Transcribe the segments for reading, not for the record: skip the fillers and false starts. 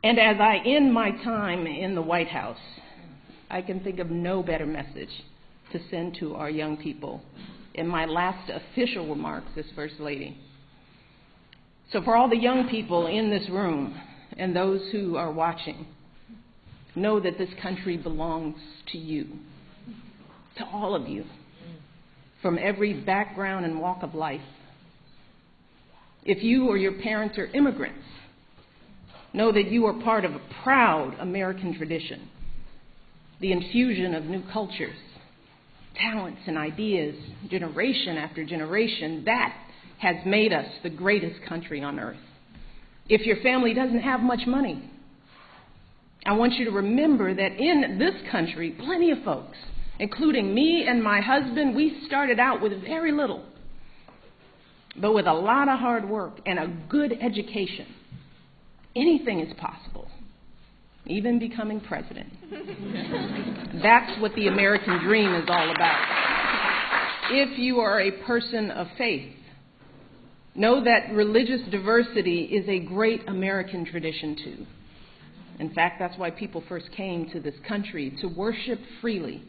And as I end my time in the White House, I can think of no better message to send to our young people in my last official remarks as First Lady. So for all the young people in this room and those who are watching, know that this country belongs to you, to all of you, from every background and walk of life. If you or your parents are immigrants, know that you are part of a proud American tradition, the infusion of new cultures, talents and ideas, generation after generation, that has made us the greatest country on earth. If your family doesn't have much money, I want you to remember that in this country, plenty of folks, including me and my husband, we started out with very little, but with a lot of hard work and a good education, anything is possible, even becoming president. That's what the American dream is all about. If you are a person of faith, know that religious diversity is a great American tradition too. In fact, that's why people first came to this country, to worship freely.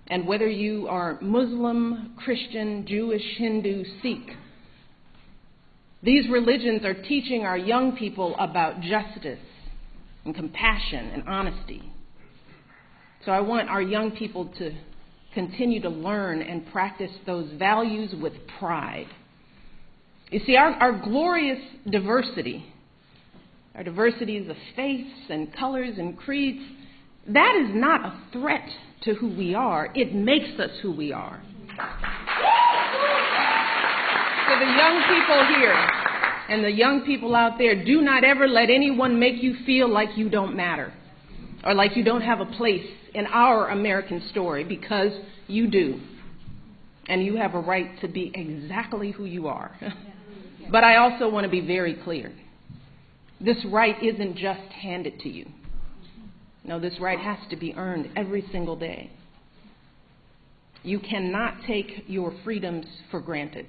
And whether you are Muslim, Christian, Jewish, Hindu, Sikh, these religions are teaching our young people about justice and compassion and honesty. So I want our young people to continue to learn and practice those values with pride. You see, our glorious diversity, our diversities of faiths and colors and creeds, that is not a threat to who we are. It makes us who we are. To the young people here and the young people out there, do not ever let anyone make you feel like you don't matter or like you don't have a place in our American story, because you do. And you have a right to be exactly who you are. But I also want to be very clear. This right isn't just handed to you. No, this right has to be earned every single day. You cannot take your freedoms for granted.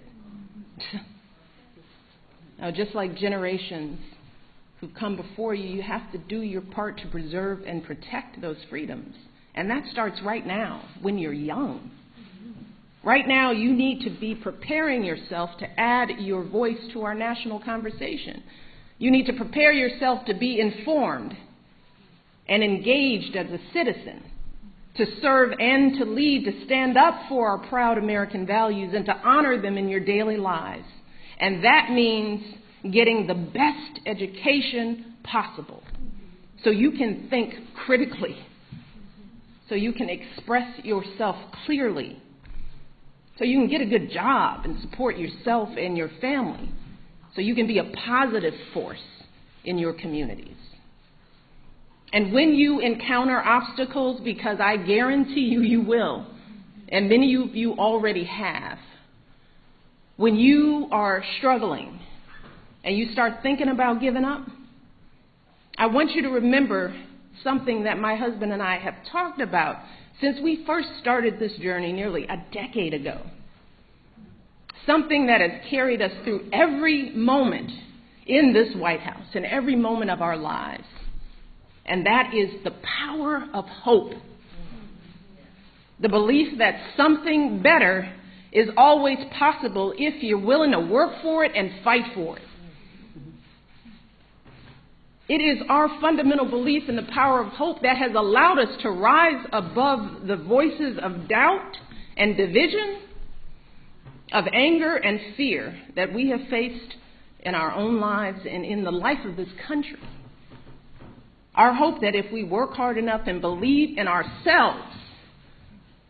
Now, just like generations who've come before you, you have to do your part to preserve and protect those freedoms. And that starts right now, when you're young. Right now, you need to be preparing yourself to add your voice to our national conversation. You need to prepare yourself to be informed and engaged as a citizen, to serve and to lead, to stand up for our proud American values and to honor them in your daily lives. And that means getting the best education possible so you can think critically, so you can express yourself clearly, so you can get a good job and support yourself and your family, so you can be a positive force in your communities. And when you encounter obstacles, because I guarantee you, you will, and many of you already have, when you are struggling and you start thinking about giving up, I want you to remember something that my husband and I have talked about since we first started this journey nearly a decade ago. Something that has carried us through every moment in this White House and every moment of our lives. And that is the power of hope. The belief that something better is always possible if you're willing to work for it and fight for it. It is our fundamental belief in the power of hope that has allowed us to rise above the voices of doubt and division, of anger and fear that we have faced in our own lives and in the life of this country. Our hope that if we work hard enough and believe in ourselves,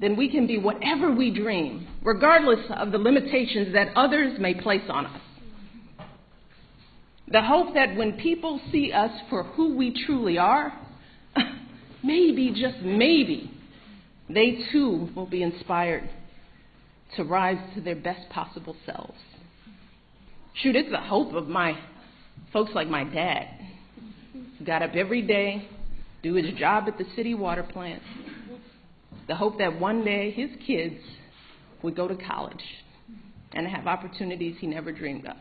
then we can be whatever we dream, regardless of the limitations that others may place on us. The hope that when people see us for who we truly are, maybe, just maybe, they too will be inspired to rise to their best possible selves. Shoot, it's the hope of my folks like my dad. He got up every day, do his job at the city water plant. The hope that one day his kids would go to college and have opportunities he never dreamed of.